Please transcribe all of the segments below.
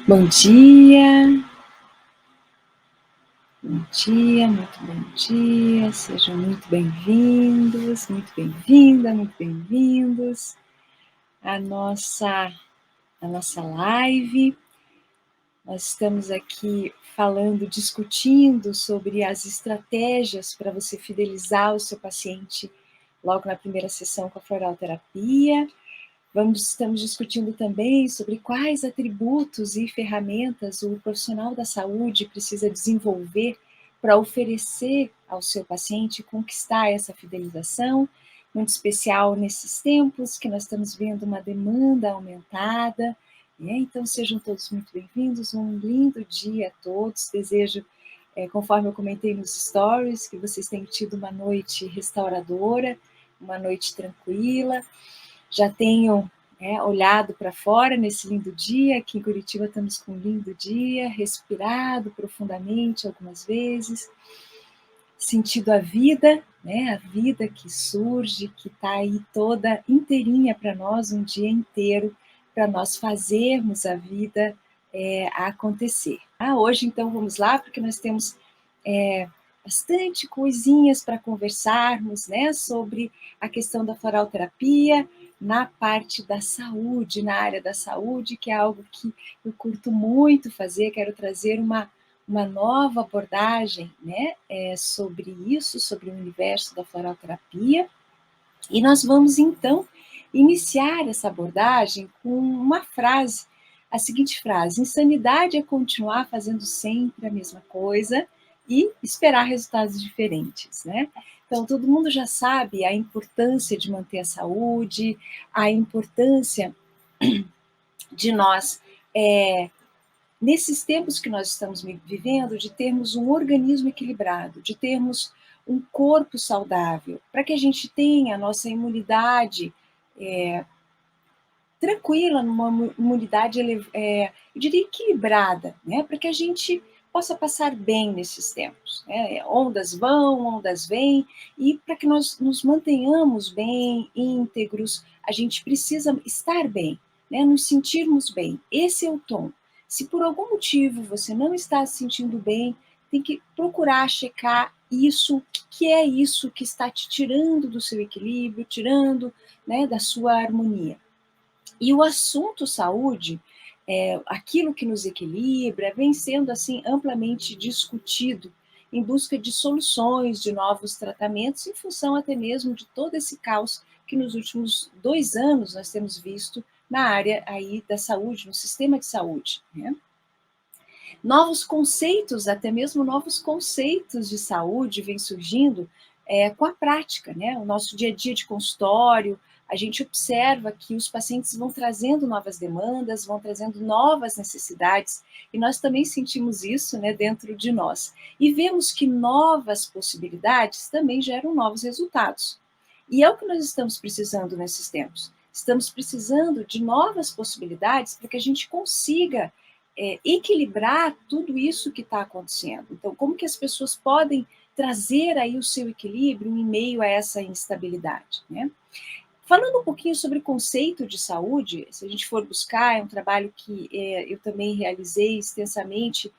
Bom dia, muito bom dia, sejam muito bem-vindos, muito bem-vinda, muito bem-vindos à nossa live. Nós estamos aqui falando, discutindo sobre as estratégias para você fidelizar o seu paciente logo na primeira sessão com a floralterapia. Estamos discutindo também sobre quais atributos e ferramentas o profissional da saúde precisa desenvolver para oferecer ao seu paciente conquistar essa fidelização, muito especial nesses tempos que nós estamos vendo uma demanda aumentada, né? Então sejam todos muito bem-vindos, um lindo dia a todos, desejo, conforme eu comentei nos stories, que vocês tenham tido uma noite restauradora, uma noite tranquila, já tenham olhado para fora nesse lindo dia. Aqui em Curitiba estamos com um lindo dia, respirado profundamente algumas vezes, sentido a vida, né? A vida que surge, que está aí toda inteirinha para nós, um dia inteiro, para nós fazermos a vida acontecer. Hoje, então, vamos lá, porque nós temos bastante coisinhas para conversarmos, né, sobre a questão da floralterapia na parte da saúde, na área da saúde, que é algo que eu curto muito fazer, quero trazer uma nova abordagem, né, sobre isso, sobre o universo da floralterapia, e nós vamos, então, iniciar essa abordagem com uma frase, a seguinte frase: insanidade é continuar fazendo sempre a mesma coisa e esperar resultados diferentes, né? Então, todo mundo já sabe a importância de manter a saúde, a importância de nós, nesses tempos que nós estamos vivendo, de termos um organismo equilibrado, de termos um corpo saudável, para que a gente tenha a nossa imunidade tranquila, numa imunidade, eu diria, equilibrada, né? Para que a gente possa passar bem nesses tempos, né? Ondas vão, ondas vêm, e para que nós nos mantenhamos bem, íntegros, a gente precisa estar bem, né? Nos sentirmos bem. Esse é o tom. Se por algum motivo você não está se sentindo bem, tem que procurar checar isso, o que é isso que está te tirando do seu equilíbrio, tirando, né, da sua harmonia. E o assunto saúde, aquilo que nos equilibra, vem sendo assim amplamente discutido em busca de soluções, de novos tratamentos, em função até mesmo de todo esse caos que nos últimos 2 anos nós temos visto na área aí da saúde, no sistema de saúde, né? Novos conceitos, até mesmo novos conceitos de saúde vêm surgindo com a prática, né? O nosso dia a dia de consultório, a gente observa que os pacientes vão trazendo novas demandas, vão trazendo novas necessidades, e nós também sentimos isso, né, dentro de nós. E vemos que novas possibilidades também geram novos resultados. E é o que nós estamos precisando nesses tempos. Estamos precisando de novas possibilidades para que a gente consiga equilibrar tudo isso que está acontecendo. Então, como que as pessoas podem trazer aí o seu equilíbrio em meio a essa instabilidade, né? Falando um pouquinho sobre conceito de saúde, se a gente for buscar, é um trabalho que eu também realizei extensamente,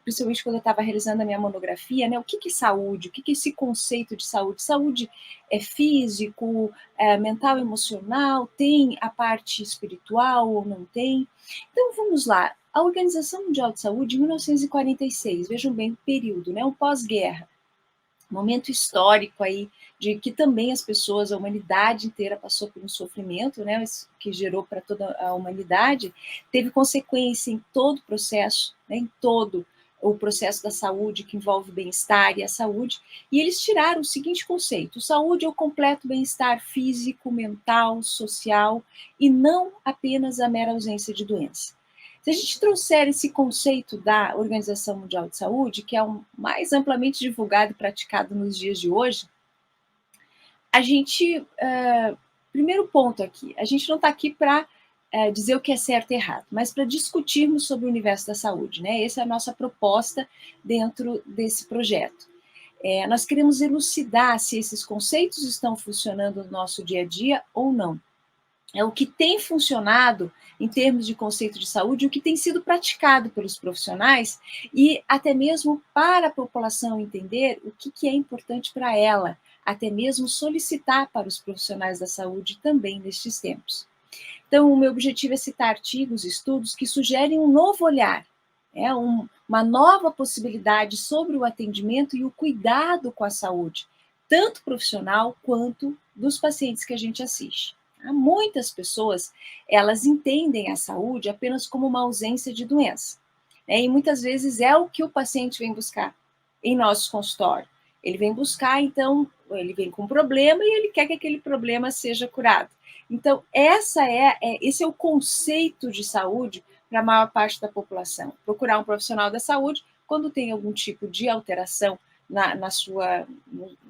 principalmente quando eu estava realizando a minha monografia, né? O que é saúde? O que é esse conceito de saúde? Saúde é físico, mental, emocional? Tem a parte espiritual ou não tem? Então, vamos lá. A Organização Mundial de Saúde, em 1946, vejam bem o período, né? O pós-guerra, momento histórico aí de que também as pessoas, a humanidade inteira passou por um sofrimento, né, que gerou para toda a humanidade, teve consequência em todo o processo, né, em todo o processo da saúde, que envolve o bem-estar e a saúde, e eles tiraram o seguinte conceito: saúde é o completo bem-estar físico, mental, social, e não apenas a mera ausência de doença. Se a gente trouxer esse conceito da Organização Mundial de Saúde, que é o mais amplamente divulgado e praticado nos dias de hoje, a gente, primeiro ponto aqui, a gente não está aqui para dizer o que é certo e errado, mas para discutirmos sobre o universo da saúde, né? Essa é a nossa proposta dentro desse projeto. Nós queremos elucidar se esses conceitos estão funcionando no nosso dia a dia ou não. é o que tem funcionado em termos de conceito de saúde, o que tem sido praticado pelos profissionais e até mesmo para a população entender o que é importante para ela, até mesmo solicitar para os profissionais da saúde também nestes tempos. Então, o meu objetivo é citar artigos e estudos que sugerem um novo olhar, uma nova possibilidade sobre o atendimento e o cuidado com a saúde, tanto profissional quanto dos pacientes que a gente assiste. Muitas pessoas, elas entendem a saúde apenas como uma ausência de doença, e muitas vezes é o que o paciente vem buscar em nosso consultório. Ele vem buscar, então, ele vem com um problema e ele quer que aquele problema seja curado. Então, esse é o conceito de saúde para a maior parte da população. Procurar um profissional da saúde quando tem algum tipo de alteração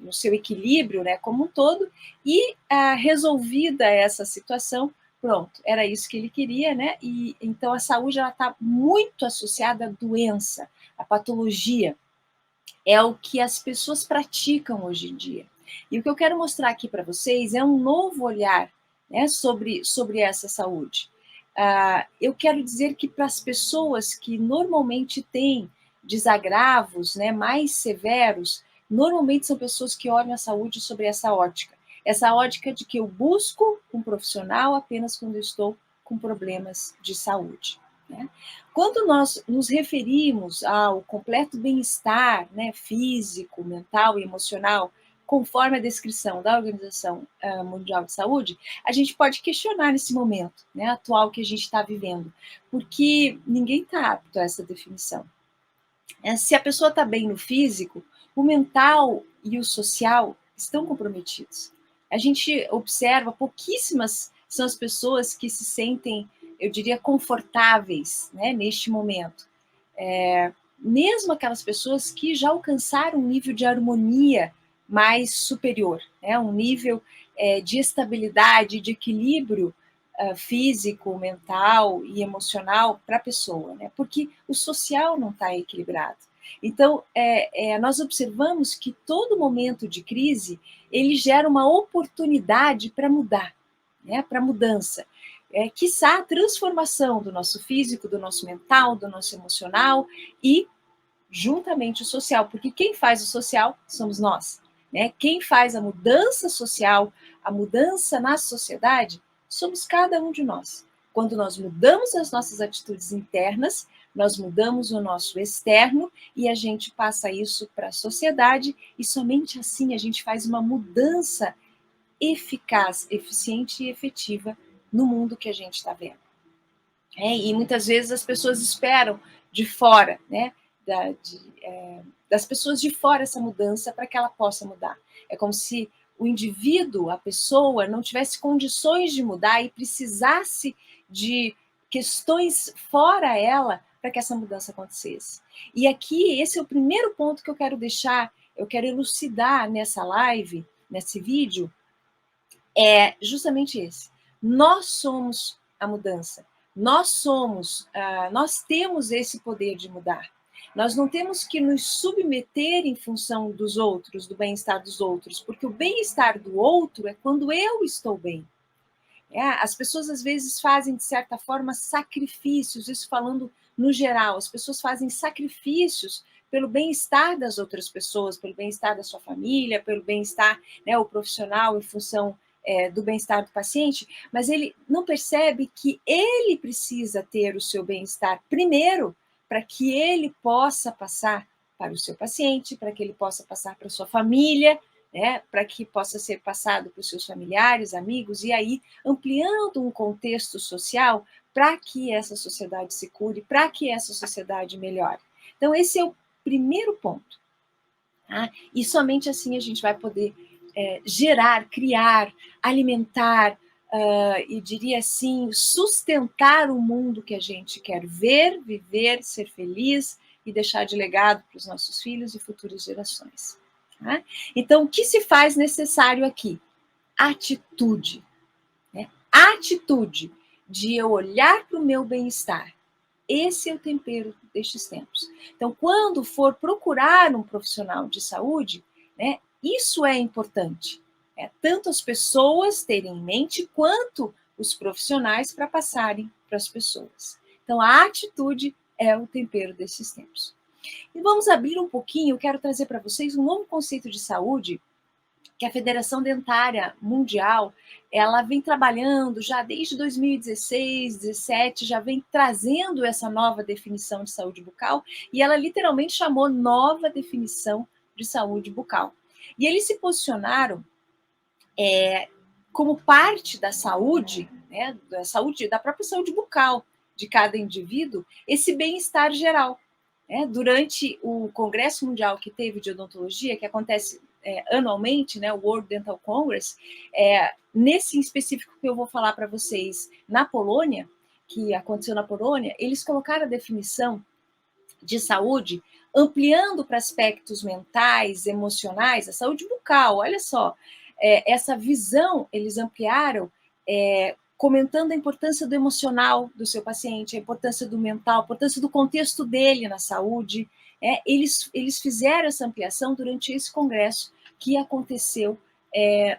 no seu equilíbrio, né, como um todo, e resolvida essa situação, pronto, era isso que ele queria, né? E então a saúde ela está muito associada à doença, à patologia. É o que as pessoas praticam hoje em dia. E o que eu quero mostrar aqui para vocês é um novo olhar, né, sobre essa saúde. Eu quero dizer que para as pessoas que normalmente têm desagravos, né, mais severos, normalmente são pessoas que olham a saúde sobre essa ótica de que eu busco um profissional apenas quando eu estou com problemas de saúde, né? Quando nós nos referimos ao completo bem-estar, né, físico, mental e emocional, conforme a descrição da Organização Mundial de Saúde, a gente pode questionar nesse momento, né, atual que a gente está vivendo, porque ninguém está apto a essa definição. Se a pessoa está bem no físico, o mental e o social estão comprometidos. A gente observa, pouquíssimas são as pessoas que se sentem, eu diria, confortáveis, né, neste momento. Mesmo aquelas pessoas que já alcançaram um nível de harmonia mais superior, né, um nível de estabilidade, de equilíbrio físico, mental e emocional para a pessoa, né, porque o social não está equilibrado. Então, nós observamos que todo momento de crise, ele gera uma oportunidade para mudar, né, para mudança. Quiçá a transformação do nosso físico, do nosso mental, do nosso emocional e juntamente o social, porque quem faz o social somos nós, né? Quem faz a mudança social, a mudança na sociedade, somos cada um de nós. Quando nós mudamos as nossas atitudes internas, nós mudamos o nosso externo e a gente passa isso para a sociedade e somente assim a gente faz uma mudança eficaz, eficiente e efetiva no mundo que a gente está vendo. E muitas vezes as pessoas esperam de fora, né, das pessoas de fora essa mudança para que ela possa mudar. É como se o indivíduo, a pessoa, não tivesse condições de mudar e precisasse de questões fora ela para que essa mudança acontecesse. E aqui, esse é o primeiro ponto que eu quero deixar, eu quero elucidar nessa live, nesse vídeo, é justamente esse. Nós somos a mudança. Nós temos esse poder de mudar. Nós não temos que nos submeter em função dos outros, do bem-estar dos outros, porque o bem-estar do outro é quando eu estou bem. As pessoas às vezes fazem, de certa forma, sacrifícios, isso falando no geral, as pessoas fazem sacrifícios pelo bem-estar das outras pessoas, pelo bem-estar da sua família, pelo bem-estar, né, o profissional em função do bem-estar do paciente, mas ele não percebe que ele precisa ter o seu bem-estar primeiro para que ele possa passar para o seu paciente, para que ele possa passar para a sua família, né, para que possa ser passado para os seus familiares, amigos, e aí ampliando um contexto social para que essa sociedade se cure, para que essa sociedade melhore. Então, esse é o primeiro ponto. Tá? E somente assim a gente vai poder gerar, criar, alimentar, e diria assim, sustentar o mundo que a gente quer ver, viver, ser feliz e deixar de legado para os nossos filhos e futuras gerações. Tá? Então, o que se faz necessário aqui? Atitude. Né? Atitude de eu olhar para o meu bem-estar. Esse é o tempero destes tempos. Então, quando for procurar um profissional de saúde, isso é importante. Tanto as pessoas terem em mente, quanto os profissionais para passarem para as pessoas. Então, a atitude é o tempero desses tempos. E vamos abrir um pouquinho, eu quero trazer para vocês um novo conceito de saúde que a Federação Dentária Mundial, ela vem trabalhando já desde 2016, 2017, já vem trazendo essa nova definição de saúde bucal, e ela literalmente chamou nova definição de saúde bucal. E eles se posicionaram como parte da saúde, né, da própria saúde bucal de cada indivíduo, esse bem-estar geral. Durante o Congresso Mundial que teve de Odontologia, que acontece anualmente, né, o World Dental Congress, nesse específico que eu vou falar para vocês, na Polônia, que aconteceu na Polônia, eles colocaram a definição de saúde ampliando para aspectos mentais, emocionais, a saúde bucal, olha só, essa visão eles ampliaram, comentando a importância do emocional do seu paciente, a importância do mental, a importância do contexto dele na saúde. Eles fizeram essa ampliação durante esse congresso que aconteceu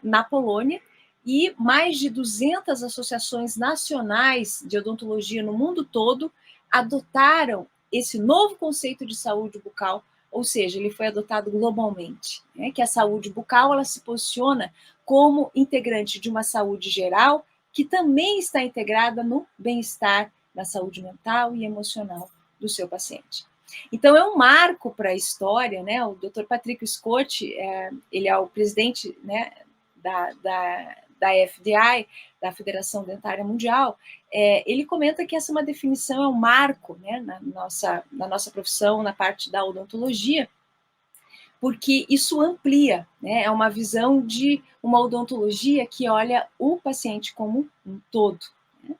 na Polônia, e mais de 200 associações nacionais de odontologia no mundo todo adotaram esse novo conceito de saúde bucal, ou seja, ele foi adotado globalmente, que a saúde bucal ela se posiciona como integrante de uma saúde geral que também está integrada no bem-estar, na saúde mental e emocional do seu paciente. Então, é um marco para a história, né? O Dr. Patrick Scott, ele é o presidente, né, da FDI, da Federação Dentária Mundial, ele comenta que essa é uma definição, é um marco, né, na nossa profissão, na parte da odontologia, porque isso amplia, né, é uma visão de uma odontologia que olha o paciente como um todo. Né?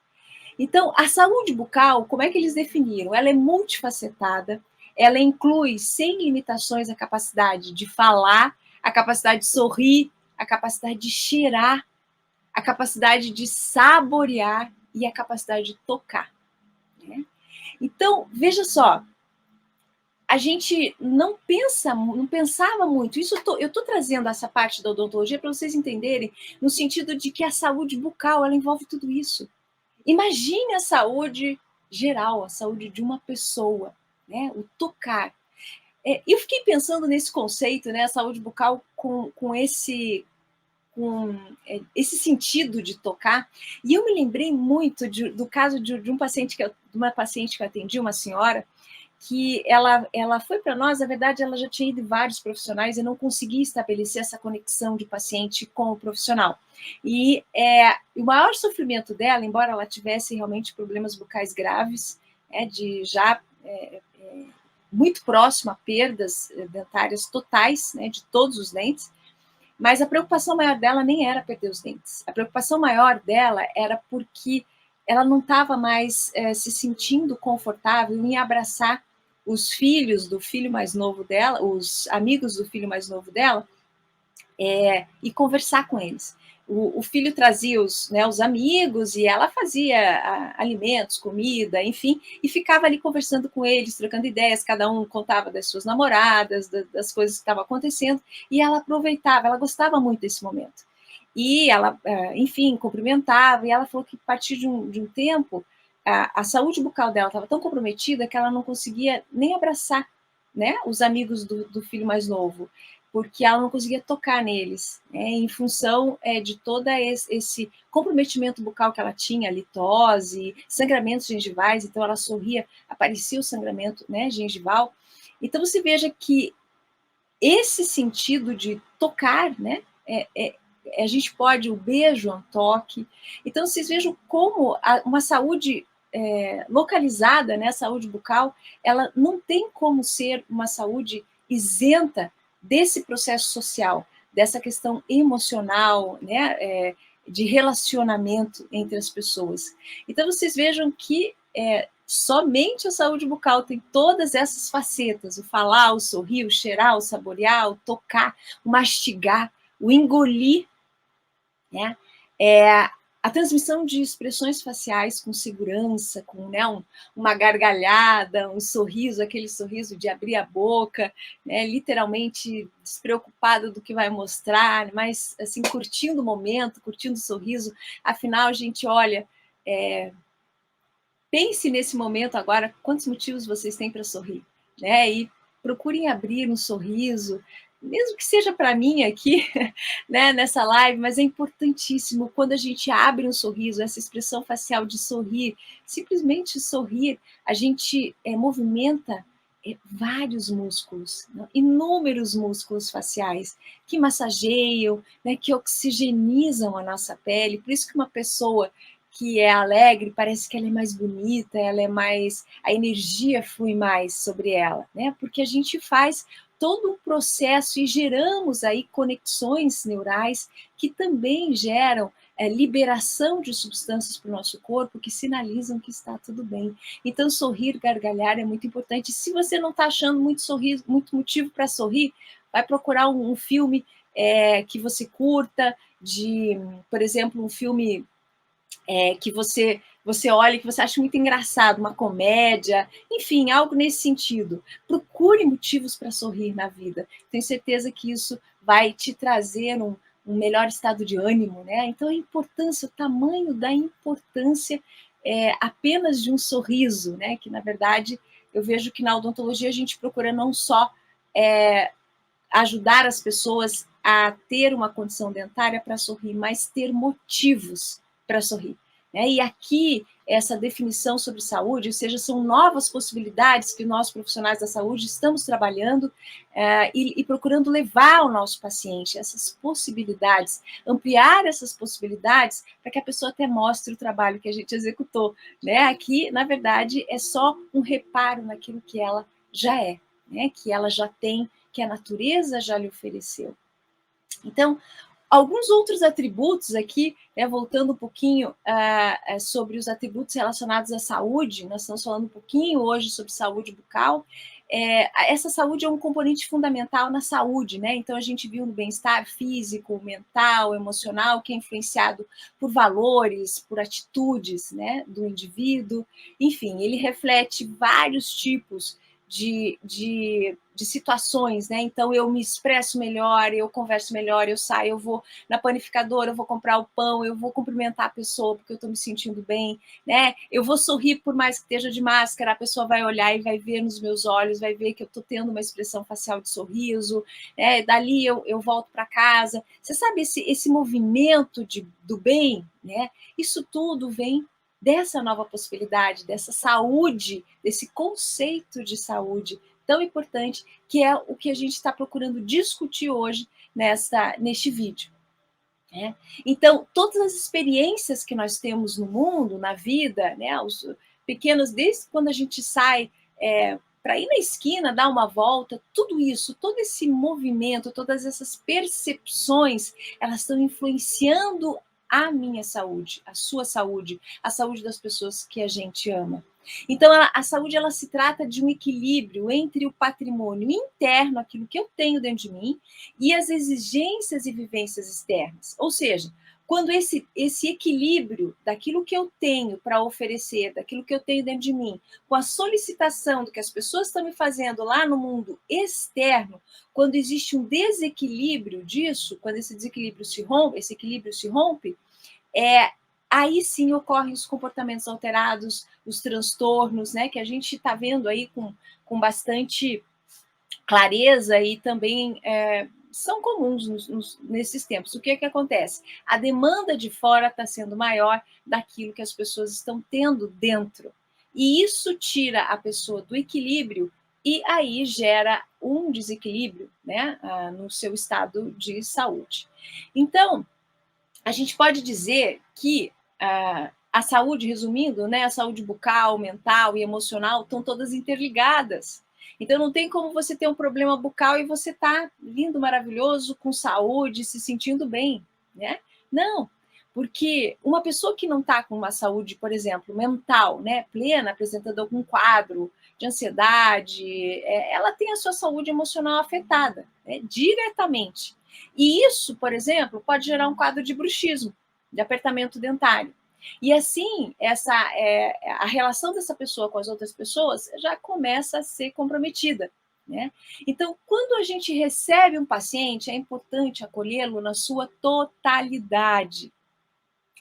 Então, a saúde bucal, como é que eles definiram? Ela é multifacetada, ela inclui, sem limitações, a capacidade de falar, a capacidade de sorrir, a capacidade de cheirar, a capacidade de saborear e a capacidade de tocar. Né? Então, veja só, a gente não pensava muito. Eu estou trazendo essa parte da odontologia para vocês entenderem, no sentido de que a saúde bucal ela envolve tudo isso. Imagine a saúde geral, a saúde de uma pessoa, né? O tocar. Eu fiquei pensando nesse conceito, né? A saúde bucal com esse sentido de tocar, e eu me lembrei muito do caso de uma paciente que eu atendi, uma senhora, que ela foi para nós, na verdade, ela já tinha ido em vários profissionais e não conseguia estabelecer essa conexão de paciente com o profissional. E o maior sofrimento dela, embora ela tivesse realmente problemas bucais graves, de já muito próximo a perdas dentárias totais, né, de todos os dentes, mas a preocupação maior dela nem era perder os dentes. A preocupação maior dela era porque ela não estava mais se sentindo confortável em abraçar os filhos do filho mais novo dela, os amigos do filho mais novo dela, e conversar com eles. O filho trazia os amigos e ela fazia alimentos, comida, enfim, e ficava ali conversando com eles, trocando ideias, cada um contava das suas namoradas, das coisas que estavam acontecendo, e ela aproveitava, ela gostava muito desse momento. E ela, enfim, cumprimentava, e ela falou que a partir de um tempo, a saúde bucal dela estava tão comprometida que ela não conseguia nem abraçar, né, os amigos do filho mais novo, porque ela não conseguia tocar neles, né, em função de todo esse comprometimento bucal que ela tinha, litose, sangramentos gengivais, então ela sorria, aparecia o sangramento, né, gengival. Então você veja que esse sentido de tocar, né, a gente pode, o beijo é um toque. Então vocês vejam como uma saúde localizada, né, a saúde bucal, ela não tem como ser uma saúde isenta desse processo social, dessa questão emocional, né, de relacionamento entre as pessoas. Então, vocês vejam que somente a saúde bucal tem todas essas facetas, o falar, o sorrir, o cheirar, o saborear, o tocar, o mastigar, o engolir, né? A transmissão de expressões faciais com segurança, com, né, uma gargalhada, um sorriso, aquele sorriso de abrir a boca, né, literalmente despreocupado do que vai mostrar, mas assim, curtindo o momento, curtindo o sorriso. Afinal, a gente olha, pense nesse momento agora, quantos motivos vocês têm para sorrir, né? E procurem abrir um sorriso, mesmo que seja para mim aqui, né, nessa live, mas é importantíssimo quando a gente abre um sorriso, essa expressão facial de sorrir, simplesmente sorrir, a gente movimenta vários músculos, né, inúmeros músculos faciais que massageiam, né, que oxigenizam a nossa pele. Por isso que uma pessoa que é alegre, parece que ela é mais bonita, ela é mais, a energia flui mais sobre ela, né? Porque a gente faz todo um processo e geramos aí conexões neurais que também geram liberação de substâncias para o nosso corpo que sinalizam que está tudo bem. Então, sorrir, gargalhar é muito importante. Se você não está achando muito sorriso, muito motivo para sorrir, vai procurar um filme que você curta, por exemplo, um filme que você olha, que você acha muito engraçado, uma comédia, enfim, algo nesse sentido. Procure motivos para sorrir na vida. Tenho certeza que isso vai te trazer um melhor estado de ânimo, né? Então, a importância, o tamanho da importância apenas de um sorriso, né? Que, na verdade, eu vejo que na odontologia a gente procura não só ajudar as pessoas a ter uma condição dentária para sorrir, mas ter motivos para sorrir. E aqui, essa definição sobre saúde, ou seja, são novas possibilidades que nós, profissionais da saúde, estamos trabalhando e procurando levar ao nosso paciente essas possibilidades, ampliar essas possibilidades para que a pessoa até mostre o trabalho que a gente executou. Aqui, na verdade, é só um reparo naquilo que ela já é, que ela já tem, que a natureza já lhe ofereceu. Então, alguns outros atributos aqui, voltando um pouquinho sobre os atributos relacionados à saúde, nós estamos falando um pouquinho hoje sobre saúde bucal. Essa saúde é um componente fundamental na saúde, né? Então, a gente viu no bem-estar físico, mental, emocional, que é influenciado por valores, por atitudes, né, do indivíduo. Enfim, ele reflete vários tipos de situações, né? Então, eu me expresso melhor, eu converso melhor, eu saio, eu vou na panificadora, eu vou comprar o pão, eu vou cumprimentar a pessoa porque eu estou me sentindo bem, né? Eu vou sorrir por mais que esteja de máscara, a pessoa vai olhar e vai ver nos meus olhos, vai ver que eu estou tendo uma expressão facial de sorriso, né? Dali eu volto para casa. Você sabe, esse movimento do bem, né? Isso tudo vem dessa nova possibilidade, dessa saúde, desse conceito de saúde tão importante, que é o que a gente está procurando discutir hoje neste vídeo. Então, todas as experiências que nós temos no mundo, na vida, os pequenos, desde quando a gente sai para ir na esquina, dar uma volta, tudo isso, todo esse movimento, todas essas percepções, elas estão influenciando a minha saúde, a sua saúde, a saúde das pessoas que a gente ama. Então, a saúde, ela se trata de um equilíbrio entre o patrimônio interno, aquilo que eu tenho dentro de mim, e as exigências e vivências externas. Ou seja, quando esse equilíbrio daquilo que eu tenho para oferecer, daquilo que eu tenho dentro de mim, com a solicitação do que as pessoas estão me fazendo lá no mundo externo, quando existe um desequilíbrio disso, quando esse desequilíbrio se rompe, esse equilíbrio se rompe, aí sim ocorrem os comportamentos alterados, os transtornos, né, que a gente está vendo aí com bastante clareza e também são comuns nesses tempos. O que acontece? A demanda de fora está sendo maior daquilo que as pessoas estão tendo dentro. E isso tira a pessoa do equilíbrio e aí gera um desequilíbrio, né, no seu estado de saúde. Então, a gente pode dizer que a saúde, resumindo, né, a saúde bucal, mental e emocional estão todas interligadas. Então, não tem como você ter um problema bucal e você tá lindo, maravilhoso, com saúde, se sentindo bem, né? Não, porque uma pessoa que não está com uma saúde, por exemplo, mental, né, plena, apresentando algum quadro de ansiedade, ela tem a sua saúde emocional afetada, né, diretamente. E isso, por exemplo, pode gerar um quadro de bruxismo, de apertamento dentário. E assim, a relação dessa pessoa com as outras pessoas já começa a ser comprometida, né? Então, quando a gente recebe um paciente, é importante acolhê-lo na sua totalidade.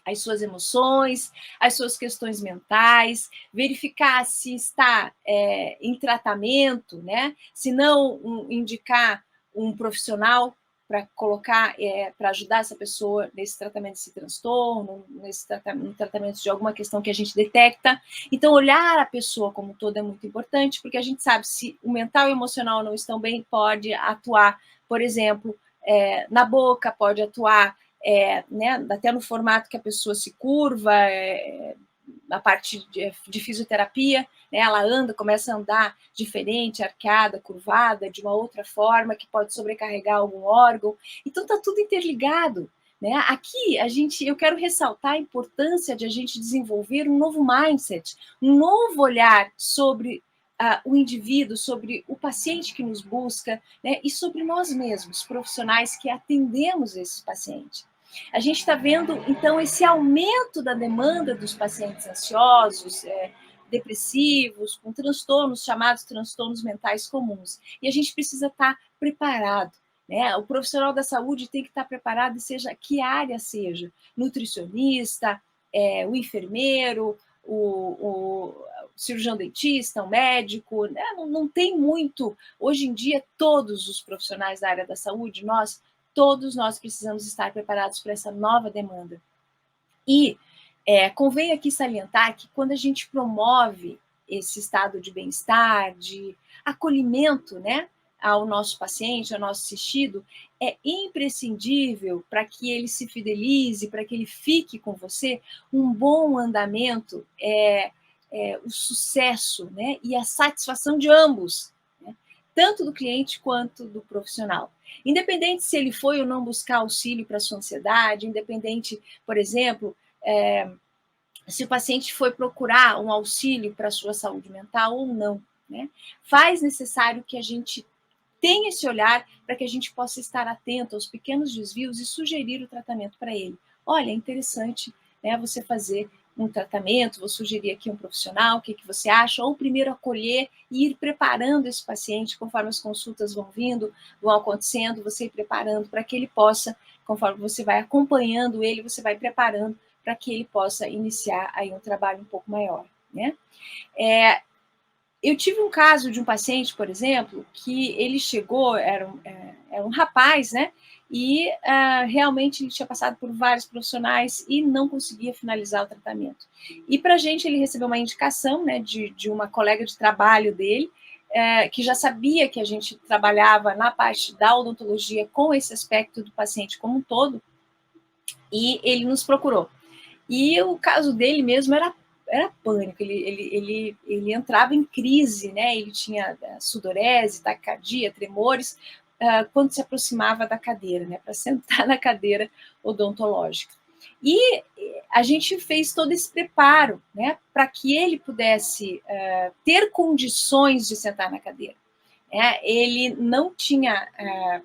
As suas emoções, as suas questões mentais, verificar se está em tratamento, né? Se não, indicar um profissional para colocar, para ajudar essa pessoa nesse tratamento desse transtorno, no tratamento de alguma questão que a gente detecta. Então, olhar a pessoa como um todo é muito importante, porque a gente sabe se o mental e o emocional não estão bem, pode atuar, por exemplo, na boca, pode atuar né, até no formato que a pessoa se curva, na parte de fisioterapia, né, ela anda, começa a andar diferente, arqueada, curvada, de uma outra forma, que pode sobrecarregar algum órgão. Então, está tudo interligado. Né? Aqui, eu quero ressaltar a importância de a gente desenvolver um novo mindset, um novo olhar sobre o indivíduo, sobre o paciente que nos busca, né? E sobre nós mesmos, profissionais que atendemos esses pacientes. A gente está vendo, então, esse aumento da demanda dos pacientes ansiosos, depressivos, com transtornos chamados transtornos mentais comuns. E a gente precisa estar preparado. Né? O profissional da saúde tem que estar preparado, seja que área seja, nutricionista, o enfermeiro, o cirurgião dentista, o médico, né? Não tem muito. Hoje em dia, todos os profissionais da área da saúde, todos nós precisamos estar preparados para essa nova demanda. E convém aqui salientar que quando a gente promove esse estado de bem-estar, de acolhimento, né, ao nosso paciente, ao nosso assistido, é imprescindível para que ele se fidelize, para que ele fique com você, um bom andamento, o sucesso, né, e a satisfação de ambos, né, tanto do cliente quanto do profissional. Independente se ele foi ou não buscar auxílio para sua ansiedade, independente, por exemplo, se o paciente foi procurar um auxílio para a sua saúde mental ou não, né? Faz necessário que a gente tenha esse olhar para que a gente possa estar atento aos pequenos desvios e sugerir o tratamento para ele. Olha, é interessante, né, você fazer um tratamento, vou sugerir aqui um profissional, o que você acha? Ou primeiro acolher e ir preparando esse paciente conforme as consultas vão vindo, vão acontecendo, você ir preparando para que ele possa, conforme você vai acompanhando ele, você vai preparando para que ele possa iniciar aí um trabalho um pouco maior, né? Eu tive um caso de um paciente, por exemplo, que ele chegou, era um rapaz, né? E realmente ele tinha passado por vários profissionais e não conseguia finalizar o tratamento. E para a gente, ele recebeu uma indicação, né, de uma colega de trabalho dele, que já sabia que a gente trabalhava na parte da odontologia com esse aspecto do paciente como um todo, e ele nos procurou. E o caso dele mesmo era pânico, ele entrava em crise, né? Ele tinha sudorese, taquicardia, tremores, quando se aproximava da cadeira, né? Para sentar na cadeira odontológica. E a gente fez todo esse preparo, né? Para que ele pudesse ter condições de sentar na cadeira. Ele não tinha,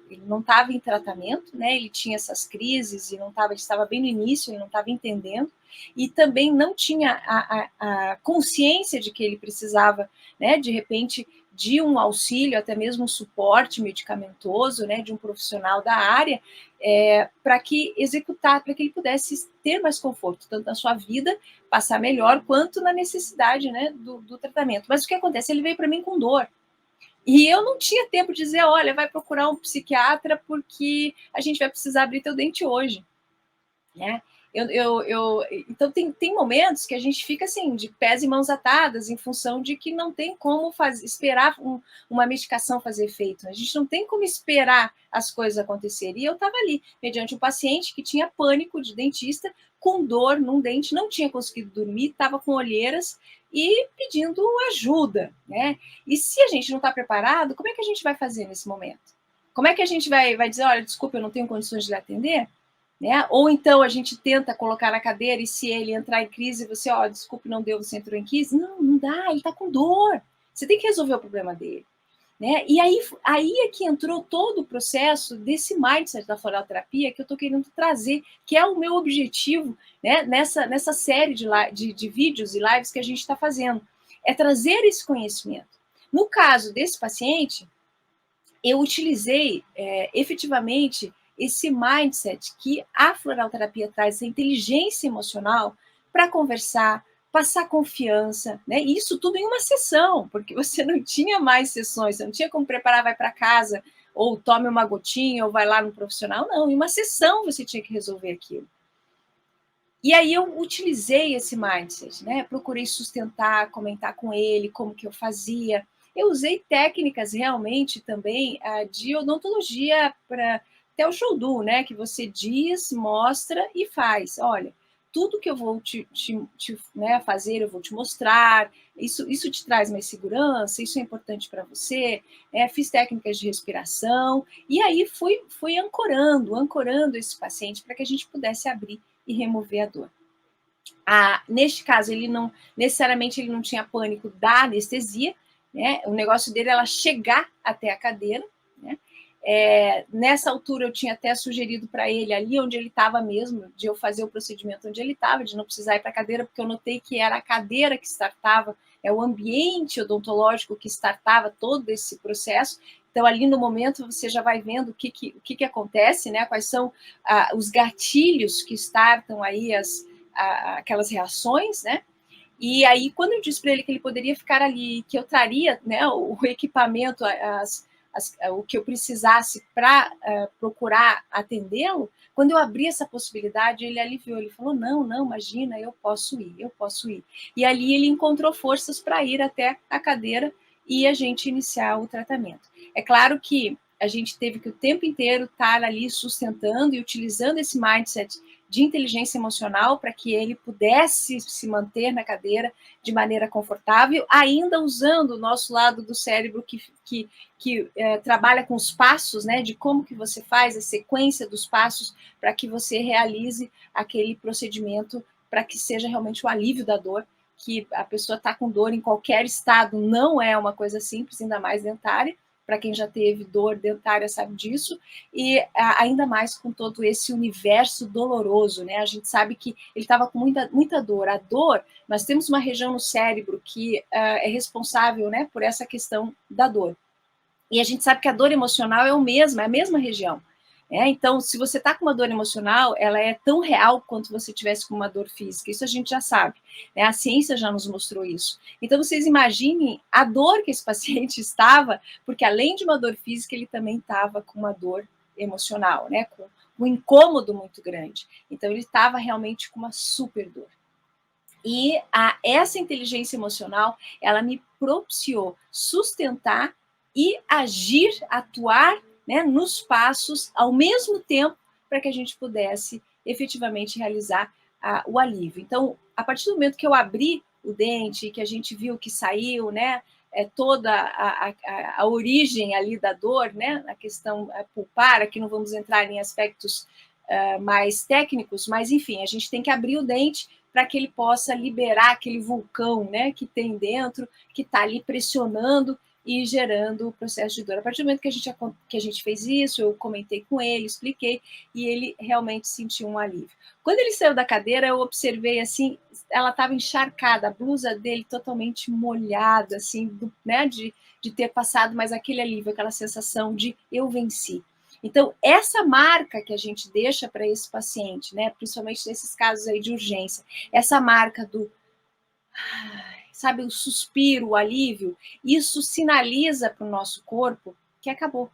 ele não estava em tratamento, né? Ele tinha essas crises e não estava, ele estava bem no início, ele não estava entendendo, e também não tinha a consciência de que ele precisava, né, de repente, de um auxílio, até mesmo um suporte medicamentoso, né, de um profissional da área, para que ele pudesse ter mais conforto, tanto na sua vida, passar melhor, quanto na necessidade, né, do tratamento. Mas o que acontece? Ele veio para mim com dor. E eu não tinha tempo de dizer, olha, vai procurar um psiquiatra porque a gente vai precisar abrir teu dente hoje, né? Então, tem momentos que a gente fica assim, de pés e mãos atadas, em função de que não tem como esperar uma medicação fazer efeito. A gente não tem como esperar as coisas acontecerem. E eu estava ali, mediante um paciente que tinha pânico de dentista, com dor num dente, não tinha conseguido dormir, estava com olheiras e pedindo ajuda, né? E se a gente não está preparado, como é que a gente vai fazer nesse momento? Como é que a gente vai dizer, olha, desculpa, eu não tenho condições de lhe atender? Né? Ou então a gente tenta colocar na cadeira e se ele entrar em crise, você, desculpe, não deu, você entrou em crise. Não dá, ele está com dor. Você tem que resolver o problema dele. né? E aí é que entrou todo o processo desse mindset da floraloterapia que eu estou querendo trazer, que é o meu objetivo, né, nessa série de vídeos e lives que a gente está fazendo, é trazer esse conhecimento. No caso desse paciente, eu utilizei efetivamente esse mindset que a floraloterapia traz, essa inteligência emocional, para conversar, passar confiança, né? Isso tudo em uma sessão, porque você não tinha mais sessões, você não tinha como preparar, vai para casa, ou tome uma gotinha, ou vai lá no profissional, não, em uma sessão você tinha que resolver aquilo. E aí eu utilizei esse mindset, né? Procurei sustentar, comentar com ele como que eu fazia. Eu usei técnicas realmente também de odontologia para até o show do, né? Que você diz, mostra e faz. Olha, tudo que eu vou né, fazer, eu vou te mostrar. Isso te traz mais segurança, isso é importante para você. Fiz técnicas de respiração, e aí fui ancorando esse paciente para que a gente pudesse abrir e remover a dor. Neste caso, ele não necessariamente ele não tinha pânico da anestesia, né? O negócio dele era chegar até a cadeira, né? Nessa altura eu tinha até sugerido para ele, ali onde ele estava mesmo, de eu fazer o procedimento onde ele estava, de não precisar ir para a cadeira, porque eu notei que era a cadeira que startava, o ambiente odontológico que startava todo esse processo. Então, ali no momento, você já vai vendo o que acontece, né? Quais são os gatilhos que startam aí aquelas reações, né? E aí, quando eu disse para ele que ele poderia ficar ali, que eu traria, né, o equipamento, o que eu precisasse para procurar atendê-lo, quando eu abri essa possibilidade, ele aliviou, ele falou, não, imagina, eu posso ir. E ali ele encontrou forças para ir até a cadeira e a gente iniciar o tratamento. É claro que a gente teve que o tempo inteiro estar ali sustentando e utilizando esse mindset de inteligência emocional para que ele pudesse se manter na cadeira de maneira confortável, ainda usando o nosso lado do cérebro que trabalha com os passos, né, de como que você faz a sequência dos passos para que você realize aquele procedimento para que seja realmente o alívio da dor, que a pessoa está com dor em qualquer estado, não é uma coisa simples, ainda mais dentária, para quem já teve dor dentária sabe disso, e ainda mais com todo esse universo doloroso, né? A gente sabe que ele estava com muita dor. A dor, nós temos uma região no cérebro que é responsável, né, por essa questão da dor. E a gente sabe que a dor emocional é a mesma região. Então, se você está com uma dor emocional, ela é tão real quanto você tivesse com uma dor física. Isso a gente já sabe. A ciência já nos mostrou isso. Então, vocês imaginem a dor que esse paciente estava, porque além de uma dor física, ele também estava com uma dor emocional, né? Com um incômodo muito grande. Então, ele estava realmente com uma super dor. E essa inteligência emocional, ela me propiciou sustentar e agir, atuar, né, nos passos ao mesmo tempo para que a gente pudesse efetivamente realizar o alívio. Então, a partir do momento que eu abri o dente, que a gente viu que saiu, né, toda a origem ali da dor, né, a questão pulpar, aqui não vamos entrar em aspectos mais técnicos, mas enfim, a gente tem que abrir o dente para que ele possa liberar aquele vulcão, né, que tem dentro, que está ali pressionando e gerando o processo de dor. A partir do momento que a gente fez isso, eu comentei com ele, expliquei, e ele realmente sentiu um alívio. Quando ele saiu da cadeira, eu observei assim, ela estava encharcada, a blusa dele totalmente molhada, assim, né, de ter passado, mas aquele alívio, aquela sensação de eu venci. Então, essa marca que a gente deixa para esse paciente, né, principalmente nesses casos aí de urgência, essa marca do, sabe, o suspiro, o alívio, isso sinaliza para o nosso corpo que acabou,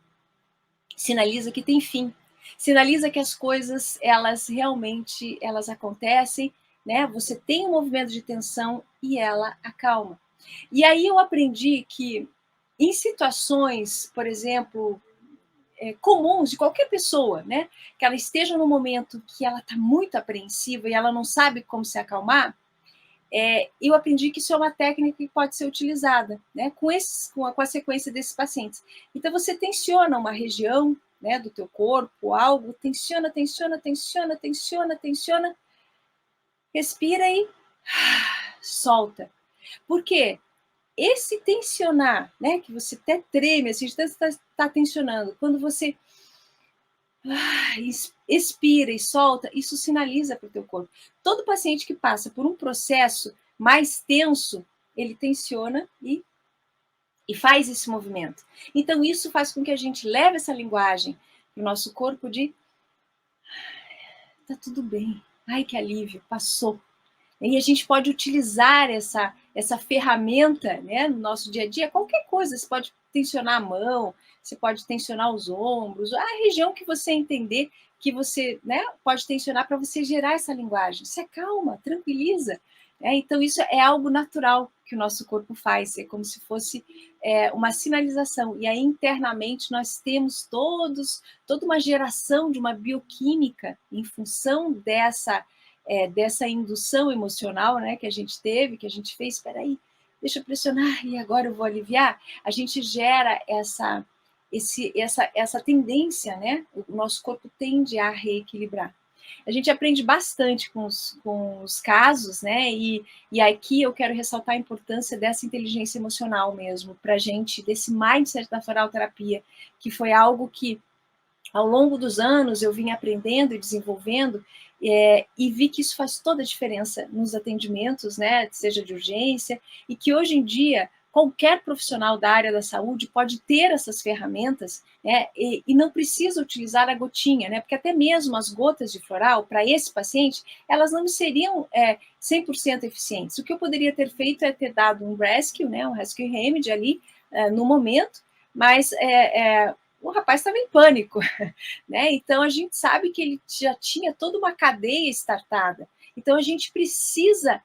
sinaliza que tem fim, sinaliza que as coisas, elas realmente, elas acontecem, né, você tem um movimento de tensão e ela acalma. E aí eu aprendi que em situações, por exemplo, comuns de qualquer pessoa, né? Que ela esteja no momento que ela está muito apreensiva e ela não sabe como se acalmar, eu aprendi que isso é uma técnica que pode ser utilizada, né? Com a sequência desses pacientes. Então, você tensiona uma região, né, do teu corpo, algo, tensiona, respira e solta. Por quê? esse tensionar, né, que você até treme, assim, de tanto está tensionando, quando você expira e solta, isso sinaliza para o teu corpo. Todo paciente que passa por um processo mais tenso, ele tensiona e faz esse movimento. Então, isso faz com que a gente leve essa linguagem para o nosso corpo de tá tudo bem, ai que alívio, passou. E a gente pode utilizar essa ferramenta, né, no nosso dia a dia, qualquer coisa, você pode tensionar a mão, você pode tensionar os ombros, a região que você entender que você, né, pode tensionar para você gerar essa linguagem. Se acalma, tranquiliza. Então, isso é algo natural que o nosso corpo faz, é como se fosse uma sinalização. E aí, internamente, nós temos toda uma geração de uma bioquímica em função dessa indução emocional, né, que a gente teve, que a gente fez, espera aí, deixa eu pressionar e agora eu vou aliviar. A gente gera essa tendência, né? O nosso corpo tende a reequilibrar. A gente aprende bastante com os casos, né? E aqui eu quero ressaltar a importância dessa inteligência emocional mesmo, para a gente, desse mindset da floralterapia, que foi algo que ao longo dos anos eu vim aprendendo e desenvolvendo, e vi que isso faz toda a diferença nos atendimentos, né, seja de urgência, e que hoje em dia qualquer profissional da área da saúde pode ter essas ferramentas, né, e não precisa utilizar a gotinha, né, porque até mesmo as gotas de floral, para esse paciente, elas não seriam 100% eficientes. O que eu poderia ter feito é ter dado um rescue, né, um rescue remedy ali no momento, mas o rapaz estava em pânico, né? Então a gente sabe que ele já tinha toda uma cadeia startada. Então a gente precisa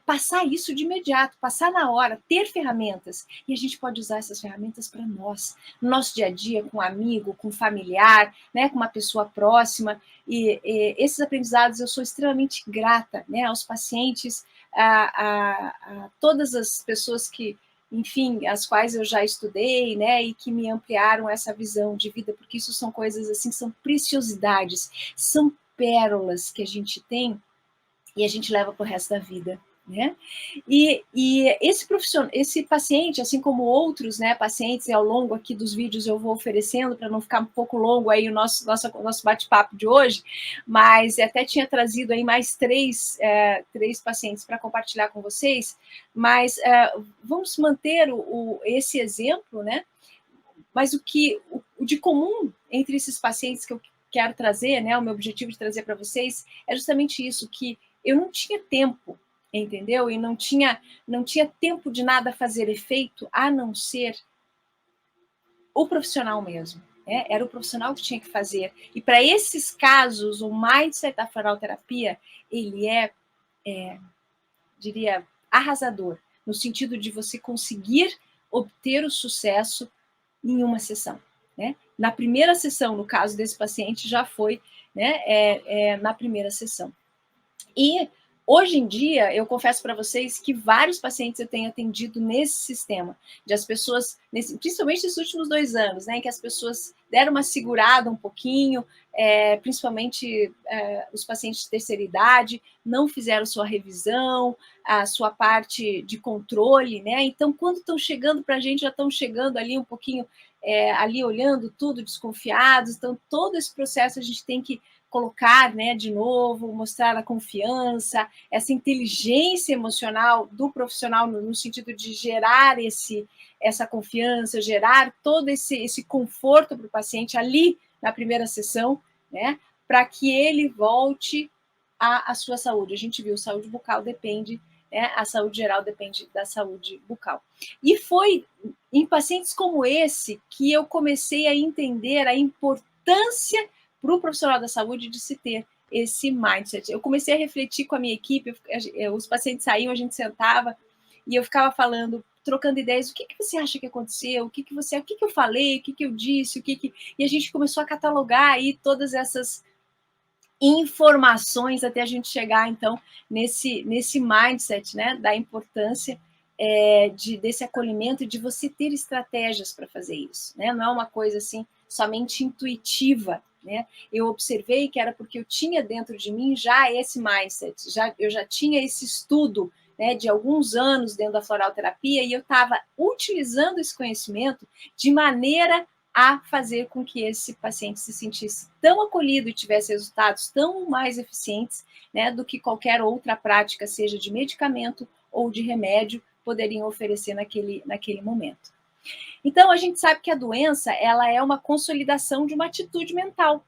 passar isso de imediato, passar na hora, ter ferramentas. E a gente pode usar essas ferramentas para nós, no nosso dia a dia, com um amigo, com um familiar, né, com uma pessoa próxima. E esses aprendizados eu sou extremamente grata, né, aos pacientes, a todas as pessoas que, enfim, as quais eu já estudei, né, e que me ampliaram essa visão de vida, porque isso são coisas assim, são preciosidades, são pérolas que a gente tem e a gente leva para o resto da vida, né? E esse paciente, assim como outros, né, pacientes, ao longo aqui dos vídeos eu vou oferecendo, para não ficar um pouco longo aí o nosso bate-papo de hoje, mas até tinha trazido aí mais três pacientes para compartilhar com vocês, mas vamos manter esse exemplo, né? Mas o de comum entre esses pacientes que eu quero trazer, né, o meu objetivo de trazer para vocês é justamente isso, que eu não tinha tempo, entendeu? E não tinha tempo de nada fazer efeito, a não ser o profissional mesmo. Né? Era o profissional que tinha que fazer. E para esses casos, o mindset da floralterapia, ele diria, arrasador, no sentido de você conseguir obter o sucesso em uma sessão. Né? Na primeira sessão, no caso desse paciente, já foi, né, na primeira sessão. E hoje em dia, eu confesso para vocês que vários pacientes eu tenho atendido nesse sistema, de as pessoas, principalmente nesses últimos 2 anos, né, em que as pessoas deram uma segurada um pouquinho, principalmente os pacientes de terceira idade, não fizeram sua revisão, a sua parte de controle, né? Então, quando estão chegando para a gente, já estão chegando ali um pouquinho, ali olhando tudo, desconfiados. Então, todo esse processo a gente tem que colocar, né, de novo, mostrar a confiança, essa inteligência emocional do profissional no sentido de gerar essa confiança, gerar todo esse conforto para o paciente ali na primeira sessão, né, para que ele volte à sua saúde. A gente viu, saúde bucal depende, né, a saúde geral depende da saúde bucal. E foi em pacientes como esse que eu comecei a entender a importância para o profissional da saúde de se ter esse mindset. Eu comecei a refletir com a minha equipe, os pacientes saíam, a gente sentava e eu ficava falando, trocando ideias, o que você acha que aconteceu, o que eu falei, o que eu disse, e a gente começou a catalogar aí todas essas informações até a gente chegar, então, nesse mindset, né, da importância desse acolhimento e de você ter estratégias para fazer isso, né? Não é uma coisa assim somente intuitiva, né? Eu observei que era porque eu tinha dentro de mim já esse mindset, eu já tinha esse estudo né, de alguns anos dentro da floral terapia, e eu estava utilizando esse conhecimento de maneira a fazer com que esse paciente se sentisse tão acolhido e tivesse resultados tão mais eficientes, né, do que qualquer outra prática, seja de medicamento ou de remédio, poderiam oferecer naquele momento. Então, a gente sabe que a doença, ela é uma consolidação de uma atitude mental,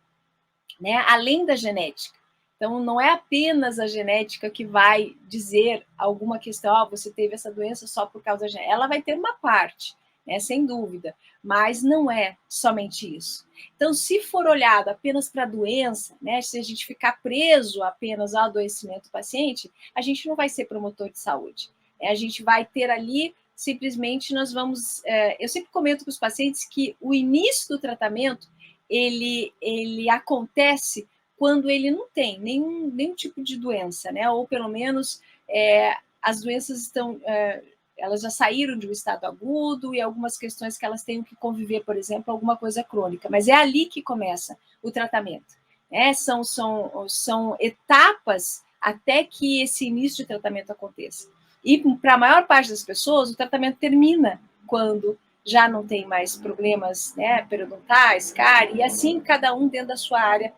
né, além da genética. Então, não é apenas a genética que vai dizer alguma questão, oh, você teve essa doença só por causa da genética. Ela vai ter uma parte, né, sem dúvida, mas não é somente isso. Então, se for olhado apenas para a doença, né, se a gente ficar preso apenas ao adoecimento do paciente, a gente não vai ser promotor de saúde. A gente vai ter ali, simplesmente, nós vamos... eu sempre comento com os pacientes que o início do tratamento, ele acontece quando ele não tem nenhum tipo de doença, né? Ou pelo menos as doenças estão, elas já saíram de um estado agudo e algumas questões que elas têm que conviver, por exemplo, alguma coisa crônica. Mas é ali que começa o tratamento. Né? São etapas até que esse início de tratamento aconteça. E para a maior parte das pessoas, o tratamento termina quando já não tem mais problemas, né, periodontais, cárie, e assim cada um dentro da sua área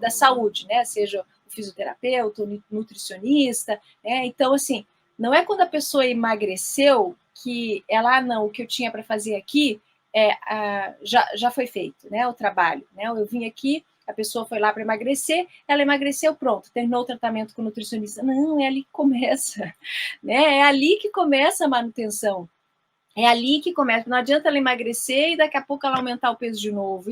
da saúde, né, seja o fisioterapeuta, o nutricionista, né, então assim, não é quando a pessoa emagreceu que ela, não, o que eu tinha para fazer aqui já foi feito, né, o trabalho, né, eu vim aqui, a pessoa foi lá para emagrecer, ela emagreceu, pronto, terminou o tratamento com o nutricionista. Não, é ali que começa, né, é ali que começa a manutenção. É ali que começa. Não adianta ela emagrecer e daqui a pouco ela aumentar o peso de novo.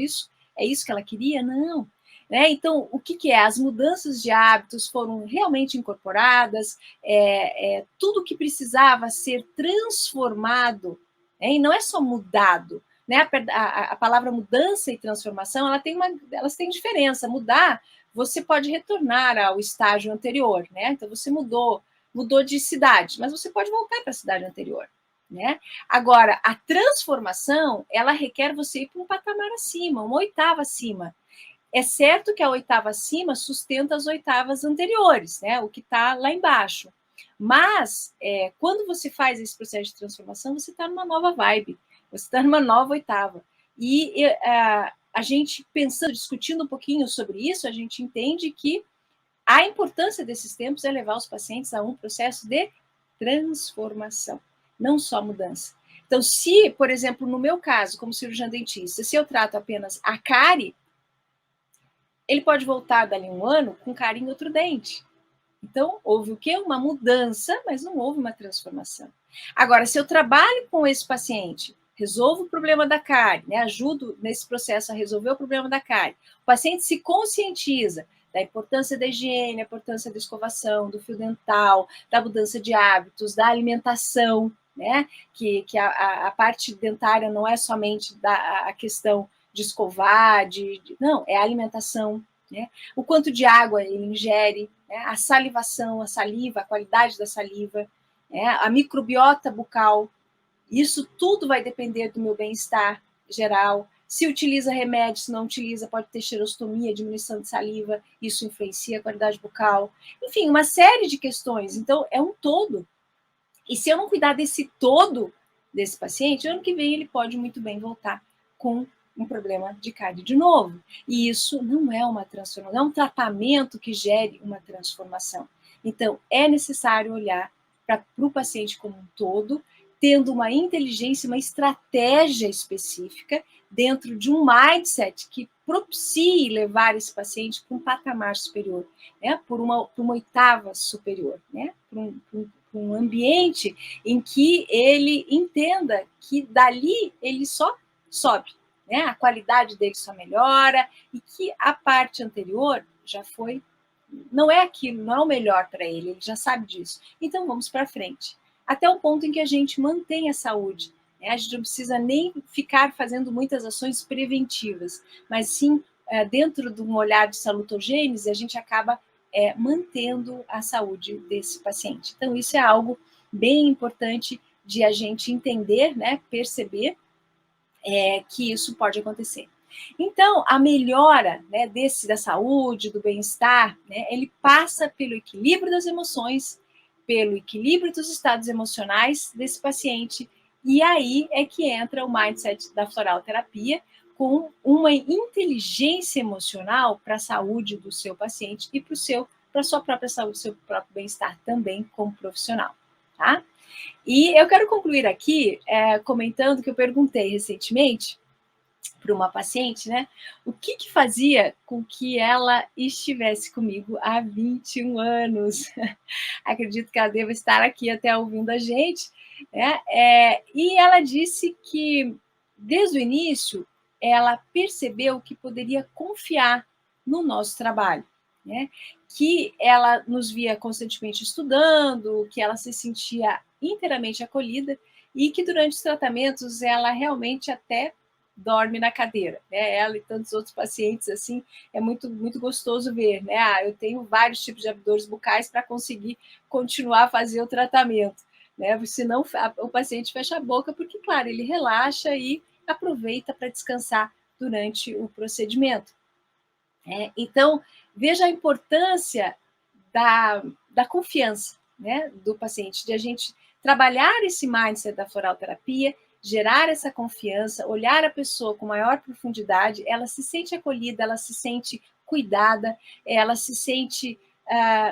É isso que ela queria? Não. Né? Então, o que é? As mudanças de hábitos foram realmente incorporadas, tudo que precisava ser transformado, né? E não é só mudado. Né? A palavra mudança e transformação, elas têm diferença. Mudar, você pode retornar ao estágio anterior. Né? Então, você mudou de cidade, mas você pode voltar para a cidade anterior. Né? Agora, a transformação, ela requer você ir para um patamar acima, uma oitava acima. É certo que a oitava acima sustenta as oitavas anteriores, né? O que está lá embaixo. Mas, quando você faz esse processo de transformação, você está numa nova vibe, você está numa nova oitava. E a gente pensando, discutindo um pouquinho sobre isso, a gente entende que a importância desses tempos é levar os pacientes a um processo de transformação, não só mudança. Então, se, por exemplo, no meu caso, como cirurgião dentista, se eu trato apenas a cárie, ele pode voltar dali um ano com cárie em outro dente. Então, houve o quê? Uma mudança, mas não houve uma transformação. Agora, se eu trabalho com esse paciente, resolvo o problema da cárie, né, ajudo nesse processo a resolver o problema da cárie, o paciente se conscientiza da importância da higiene, a importância da escovação, do fio dental, da mudança de hábitos, da alimentação, né, que a parte dentária não é somente a questão de escovar, não, é a alimentação, né, o quanto de água ele ingere, né, a salivação, a saliva, a qualidade da saliva, né, a microbiota bucal, isso tudo vai depender do meu bem-estar geral. Se utiliza remédio, se não utiliza, pode ter xerostomia, diminuição de saliva, isso influencia a qualidade bucal. Enfim, uma série de questões. Então, é um todo. E se eu não cuidar desse todo desse paciente, ano que vem ele pode muito bem voltar com um problema de cárie de novo. E isso não é uma transformação, é um tratamento que gere uma transformação. Então, é necessário olhar para o paciente como um todo, tendo uma inteligência, uma estratégia específica dentro de um mindset que propicie levar esse paciente para um patamar superior, né? Por uma oitava superior, né? Por um ambiente em que ele entenda que dali ele só sobe, né? A qualidade dele só melhora e que a parte anterior já foi, não é aquilo, não é o melhor para ele, ele já sabe disso. Então vamos para frente, até o ponto em que a gente mantém a saúde. Né? A gente não precisa nem ficar fazendo muitas ações preventivas, mas sim, dentro de um olhar de salutogênese, a gente acaba mantendo a saúde desse paciente. Então, isso é algo bem importante de a gente entender, né, perceber que isso pode acontecer. Então, a melhora, né, da saúde, do bem-estar, né, ele passa pelo equilíbrio das emoções, pelo equilíbrio dos estados emocionais desse paciente, e aí é que entra o mindset da floral terapia, com uma inteligência emocional para a saúde do seu paciente e para a sua própria saúde, seu próprio bem-estar também como profissional, tá? E eu quero concluir aqui comentando que eu perguntei recentemente para uma paciente, né, o que fazia com que ela estivesse comigo há 21 anos. Acredito que ela deva estar aqui até ouvindo a gente, né? E ela disse que, desde o início, ela percebeu que poderia confiar no nosso trabalho, né? Que ela nos via constantemente estudando, que ela se sentia inteiramente acolhida e que durante os tratamentos ela realmente até dorme na cadeira, né? Ela e tantos outros pacientes assim, é muito gostoso ver, né? Eu tenho vários tipos de abdores bucais para conseguir continuar a fazer o tratamento, né? Senão o paciente fecha a boca, porque, claro, ele relaxa e aproveita para descansar durante o procedimento. Então, veja a importância da confiança, né, do paciente, de a gente trabalhar esse mindset da floral terapia, gerar essa confiança, olhar a pessoa com maior profundidade, ela se sente acolhida, ela se sente cuidada, ela se sente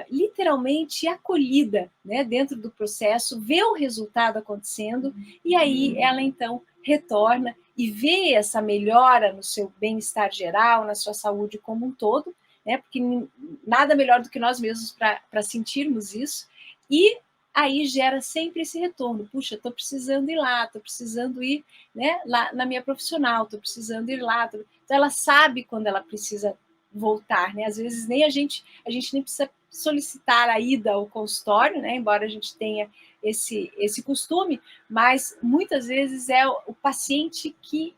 literalmente acolhida, né, dentro do processo, vê o resultado acontecendo, e aí ela então retorna e vê essa melhora no seu bem-estar geral, na sua saúde como um todo, né, porque nada melhor do que nós mesmos para sentirmos isso, e aí gera sempre esse retorno. Puxa, estou precisando ir lá, estou precisando ir, né, lá na minha profissional, estou precisando ir lá. Então, ela sabe quando ela precisa voltar, né? Às vezes nem a gente nem precisa solicitar a ida ao consultório, né? Embora a gente tenha esse costume, mas muitas vezes é o paciente que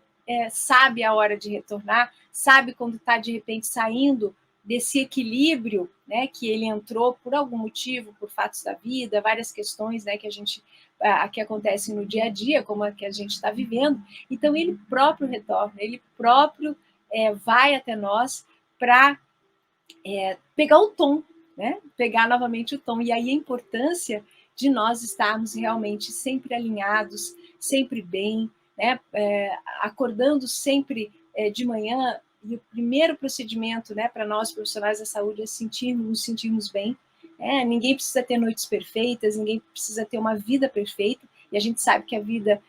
sabe a hora de retornar, sabe quando está de repente saindo desse equilíbrio, né, que ele entrou por algum motivo, por fatos da vida, várias questões, né, que que acontecem no dia a dia, como a que a gente está vivendo. Então ele próprio retorna, ele próprio vai até nós para pegar o tom, né, pegar novamente o tom. E aí a importância de nós estarmos realmente sempre alinhados, sempre bem, né, acordando sempre de manhã. E o primeiro procedimento, né, para nós profissionais da saúde é nos sentirmos bem. Ninguém precisa ter noites perfeitas, ninguém precisa ter uma vida perfeita, e a gente sabe que a vida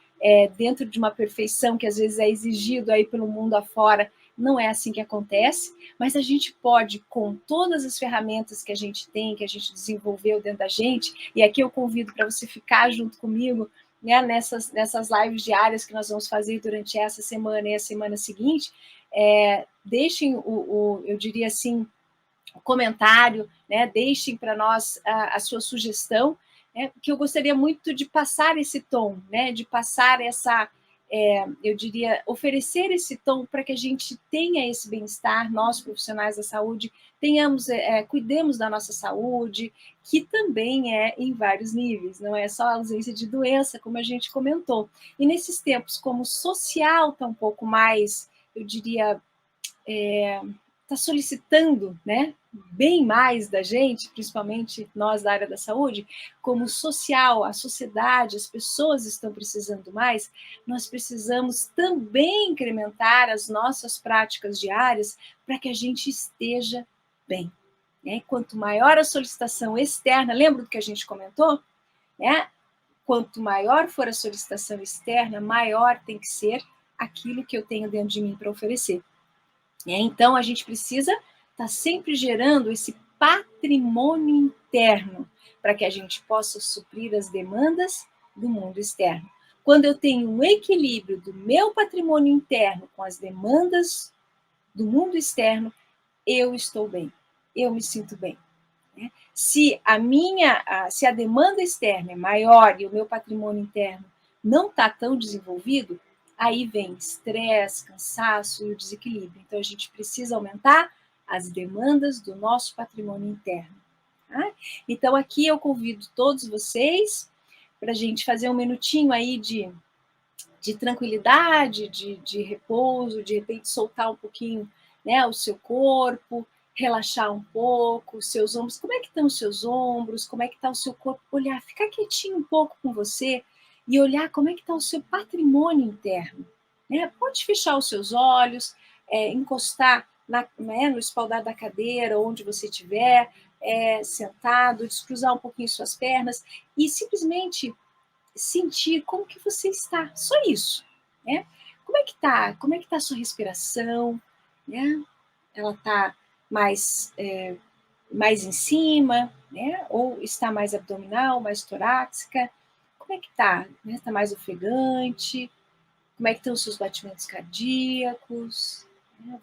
dentro de uma perfeição que às vezes é exigido aí pelo mundo afora, não é assim que acontece, mas a gente pode, com todas as ferramentas que a gente tem, que a gente desenvolveu dentro da gente, e aqui eu convido para você ficar junto comigo, né, nessas lives diárias que nós vamos fazer durante essa semana e a semana seguinte, deixem eu diria assim, o comentário, né, deixem para nós a sua sugestão, né, que eu gostaria muito de passar esse tom, né, de passar eu diria, oferecer esse tom para que a gente tenha esse bem-estar, nós profissionais da saúde, cuidemos da nossa saúde, que também é em vários níveis, não é só a ausência de doença, como a gente comentou. E nesses tempos, como o social está um pouco mais, eu diria, está solicitando, né, bem mais da gente, principalmente nós da área da saúde, como social, a sociedade, as pessoas estão precisando mais, nós precisamos também incrementar as nossas práticas diárias para que a gente esteja bem. Né? Quanto maior a solicitação externa, lembra do que a gente comentou? Quanto maior for a solicitação externa, maior tem que ser aquilo que eu tenho dentro de mim para oferecer. Então, a gente precisa estar sempre gerando esse patrimônio interno para que a gente possa suprir as demandas do mundo externo. Quando eu tenho um equilíbrio do meu patrimônio interno com as demandas do mundo externo, eu estou bem, eu me sinto bem. Se a demanda externa é maior e o meu patrimônio interno não está tão desenvolvido, aí vem estresse, cansaço e o desequilíbrio. Então, a gente precisa aumentar as demandas do nosso patrimônio interno. Tá? Então, aqui eu convido todos vocês para a gente fazer um minutinho aí de tranquilidade, de repouso, de repente soltar um pouquinho, né, o seu corpo, relaxar um pouco os seus ombros. Como é que estão os seus ombros? Como é que está o seu corpo? Olhar, ficar quietinho um pouco com você e olhar como é que está o seu patrimônio interno. Né? Pode fechar os seus olhos, encostar no espaldar da cadeira, onde você estiver, sentado, descruzar um pouquinho suas pernas e simplesmente sentir como que você está. Só isso. Né? Como é que está? Como é que está a sua respiração? Né? Ela está mais em cima, né? Ou está mais abdominal, mais torácica? Como é que está? Né? Está mais ofegante? Como é que estão os seus batimentos cardíacos?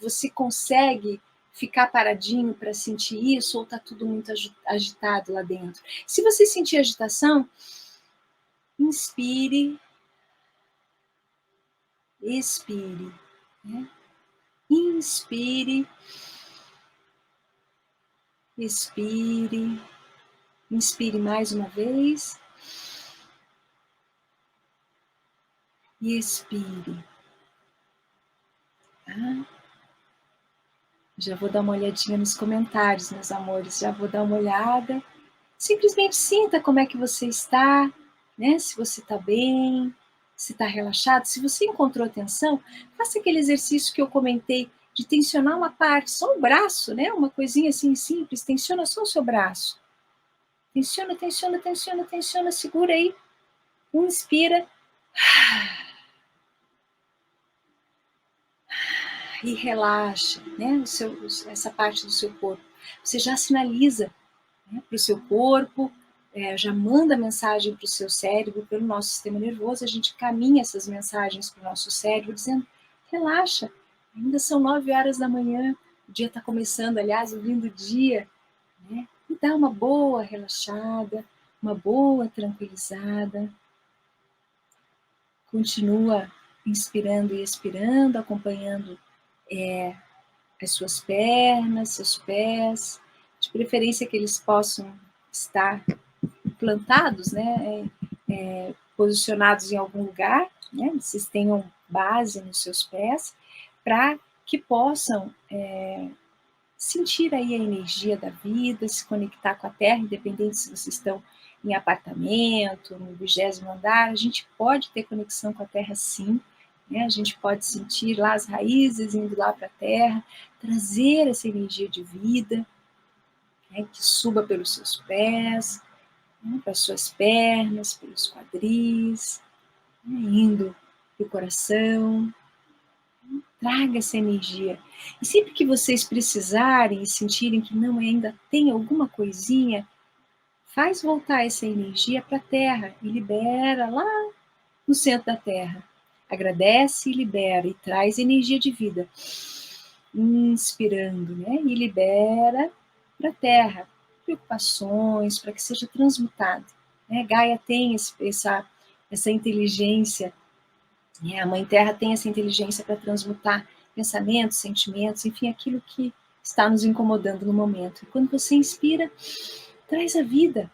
Você consegue ficar paradinho para sentir isso ou está tudo muito agitado lá dentro? Se você sentir agitação, inspire, expire. Né? Inspire, expire, inspire mais uma vez e expire. Tá? Já vou dar uma olhadinha nos comentários, meus amores, já vou dar uma olhada. Simplesmente sinta como é que você está, né? Se você está bem, se está relaxado. Se você encontrou atenção, faça aquele exercício que eu comentei de tensionar uma parte, só o braço, né? Uma coisinha assim simples, tensiona só o seu braço. Tensiona, tensiona, tensiona, tensiona, segura aí. Inspira. E relaxa, né? Essa parte do seu corpo. Você já sinaliza, né, para o seu corpo, já manda mensagem para o seu cérebro, pelo nosso sistema nervoso, a gente caminha essas mensagens para o nosso cérebro, dizendo, relaxa, ainda são 9 horas da manhã, o dia está começando, aliás, o lindo dia, né? E dá uma boa relaxada, uma boa tranquilizada. Continua inspirando e expirando, acompanhando as suas pernas, seus pés, de preferência que eles possam estar plantados, né, posicionados em algum lugar, né, vocês tenham base nos seus pés, para que possam sentir aí a energia da vida, se conectar com a terra, independente se vocês estão em apartamento, no 20º andar, a gente pode ter conexão com a terra sim, né? A gente pode sentir lá as raízes indo lá para a terra, trazer essa energia de vida, né, que suba pelos seus pés, né, para as suas pernas, pelos quadris, né, indo para o coração. Traga essa energia. E sempre que vocês precisarem e sentirem que não ainda tem alguma coisinha, faz voltar essa energia para a Terra e libera lá no centro da Terra. Agradece e libera e traz energia de vida. Inspirando, né? E libera para a Terra preocupações, para que seja transmutado. Né? Gaia tem essa inteligência, né? A Mãe Terra tem essa inteligência para transmutar pensamentos, sentimentos, enfim, aquilo que está nos incomodando no momento. E quando você inspira, traz a vida.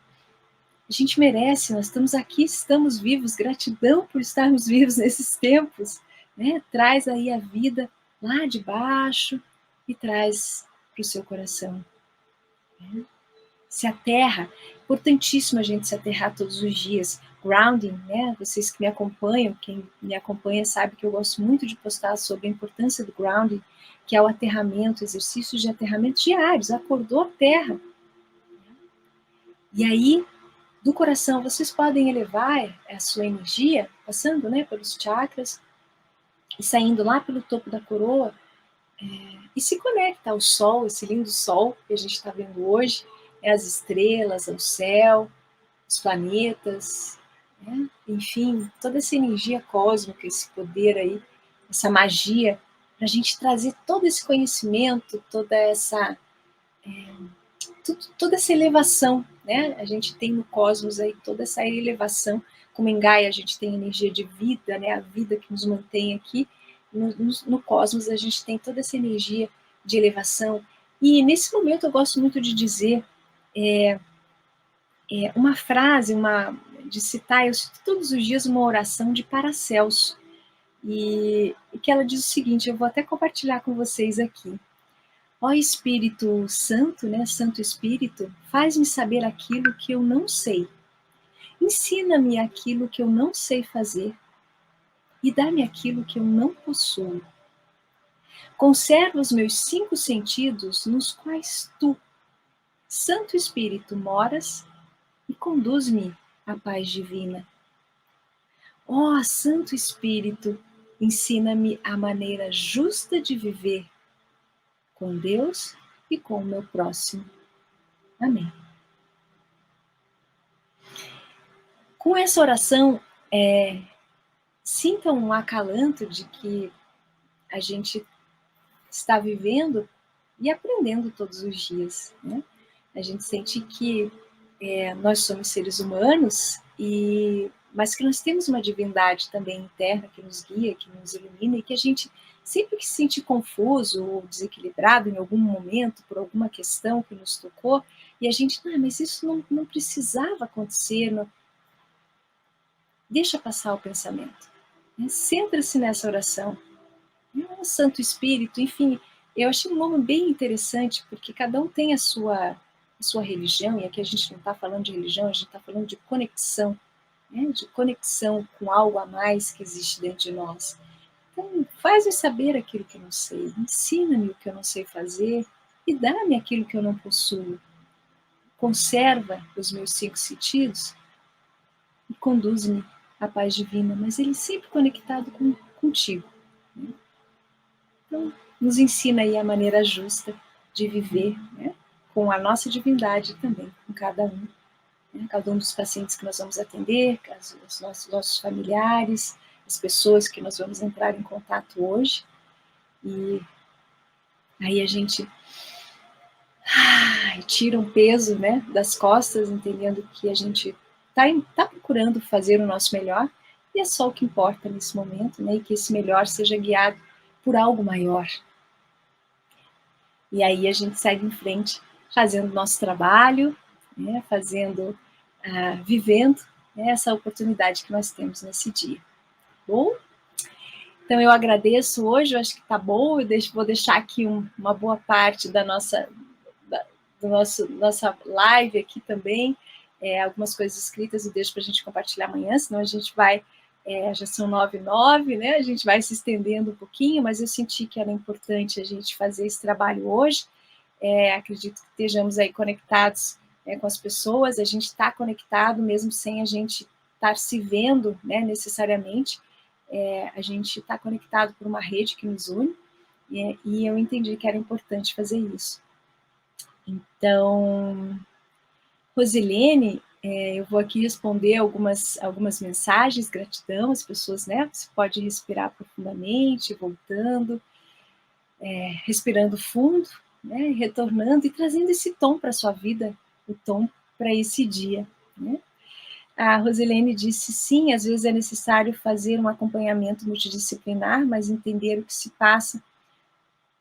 A gente merece, nós estamos aqui, estamos vivos, gratidão por estarmos vivos nesses tempos, né? Traz aí a vida lá de baixo e traz para o seu coração. Né? Se aterra, importantíssimo a gente se aterrar todos os dias. Grounding, né? Vocês que me acompanham, quem me acompanha sabe que eu gosto muito de postar sobre a importância do grounding, que é o aterramento, exercícios de aterramento diários. Acordou, terra. E aí, do coração, vocês podem elevar a sua energia, passando, né, pelos chakras, e saindo lá pelo topo da coroa, e se conecta ao sol, esse lindo sol que a gente está vendo hoje, as estrelas, ao céu, os planetas, né? Enfim, toda essa energia cósmica, esse poder aí, essa magia, para a gente trazer todo esse conhecimento, toda essa elevação, né? A gente tem no cosmos aí toda essa elevação, como em Gaia a gente tem energia de vida, né? A vida que nos mantém aqui, no cosmos a gente tem toda essa energia de elevação. E nesse momento eu gosto muito de dizer uma frase, de citar, eu cito todos os dias uma oração de Paracelso, e que ela diz o seguinte, eu vou até compartilhar com vocês aqui. Ó Espírito Santo, né, Santo Espírito, faz-me saber aquilo que eu não sei. Ensina-me aquilo que eu não sei fazer e dá-me aquilo que eu não possuo. Conserva os meus 5 sentidos nos quais tu, Santo Espírito, moras e conduz-me à paz divina. Ó Santo Espírito, ensina-me a maneira justa de viver com Deus e com o meu próximo. Amém. Com essa oração, sinta um acalanto de que a gente está vivendo e aprendendo todos os dias, né? A gente sente que nós somos seres humanos, mas que nós temos uma divindade também interna que nos guia, que nos ilumina, e que a gente, sempre que se sentir confuso ou desequilibrado em algum momento, por alguma questão que nos tocou, e a gente, mas isso não precisava acontecer, não... Deixa passar o pensamento. Né? Centra-se nessa oração. Santo Espírito, enfim, eu achei um nome bem interessante, porque cada um tem a sua religião, e aqui a gente não está falando de religião, a gente está falando de conexão, né? De conexão com algo a mais que existe dentro de nós. Então, faz-me saber aquilo que eu não sei, ensina-me o que eu não sei fazer e dá-me aquilo que eu não possuo. Conserva os meus 5 sentidos e conduz-me à paz divina, mas ele sempre conectado contigo. Né? Então, nos ensina aí a maneira justa de viver, né? Com a nossa divindade também, com cada um. Né? Cada um dos pacientes que nós vamos atender, os nossos familiares, as pessoas que nós vamos entrar em contato hoje. E aí a gente tira um peso, né, das costas, entendendo que a gente tá procurando fazer o nosso melhor, e é só o que importa nesse momento, né, e que esse melhor seja guiado por algo maior. E aí a gente segue em frente, fazendo o nosso trabalho, né, vivendo, né, essa oportunidade que nós temos nesse dia. Bom? Então eu agradeço hoje, eu acho que tá bom, vou deixar aqui uma boa parte da nossa live aqui também, algumas coisas escritas eu deixo para a gente compartilhar amanhã, senão a gente vai, já são 9h09, né? A gente vai se estendendo um pouquinho, mas eu senti que era importante a gente fazer esse trabalho hoje. Acredito que estejamos aí conectados, com as pessoas, a gente está conectado mesmo sem a gente estar se vendo, né, necessariamente, a gente está conectado por uma rede que nos une, e eu entendi que era importante fazer isso. Então, Rosilene, eu vou aqui responder algumas mensagens, gratidão, as pessoas, né? Você pode respirar profundamente, voltando, respirando fundo, né? Retornando e trazendo esse tom para a sua vida, o tom para esse dia, né? A Rosilene disse, sim, às vezes é necessário fazer um acompanhamento multidisciplinar, mas entender o que se passa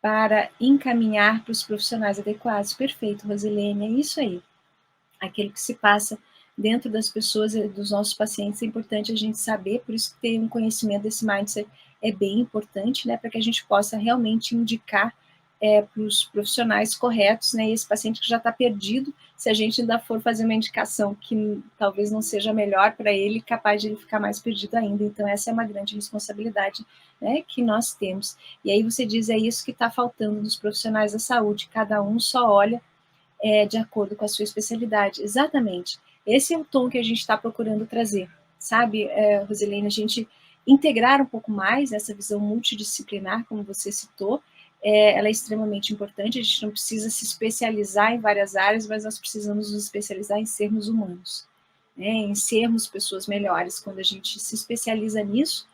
para encaminhar para os profissionais adequados. Perfeito, Rosilene, é isso aí. Aquilo que se passa dentro das pessoas, dos nossos pacientes, é importante a gente saber, por isso que ter um conhecimento desse mindset é bem importante, né, para que a gente possa realmente indicar para os profissionais corretos, né, e esse paciente que já está perdido, se a gente ainda for fazer uma indicação que talvez não seja melhor para ele, capaz de ele ficar mais perdido ainda. Então, essa é uma grande responsabilidade, né, que nós temos. E aí você diz, é isso que está faltando nos profissionais da saúde, cada um só olha de acordo com a sua especialidade. Exatamente. Esse é o tom que a gente está procurando trazer, sabe, Rosilene, a gente integrar um pouco mais essa visão multidisciplinar, como você citou, ela é extremamente importante, a gente não precisa se especializar em várias áreas, mas nós precisamos nos especializar em sermos humanos, né, em sermos pessoas melhores. Quando a gente se especializa nisso,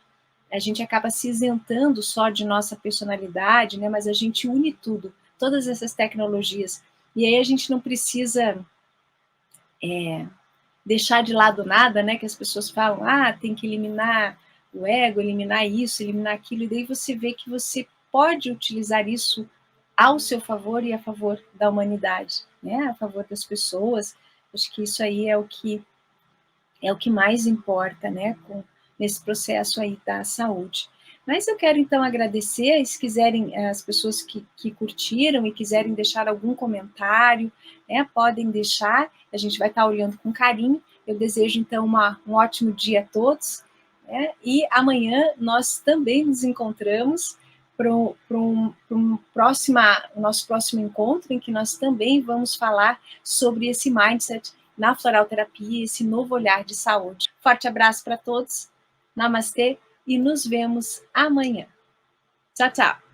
a gente acaba se isentando só de nossa personalidade, né, mas a gente une tudo, todas essas tecnologias, e aí a gente não precisa deixar de lado nada, né, que as pessoas falam, tem que eliminar o ego, eliminar isso, eliminar aquilo, e daí você vê que você pode utilizar isso ao seu favor e a favor da humanidade, né, a favor das pessoas. Acho que isso aí é o que mais importa, né, nesse processo aí da saúde. Mas eu quero, então, agradecer, se quiserem, as pessoas que curtiram e quiserem deixar algum comentário, né, podem deixar, a gente vai estar olhando com carinho. Eu desejo, então, um ótimo dia a todos, né, e amanhã nós também nos encontramos para o nosso próximo encontro, em que nós também vamos falar sobre esse mindset na floralterapia, esse novo olhar de saúde. Forte abraço para todos, namastê, e nos vemos amanhã. Tchau, tchau!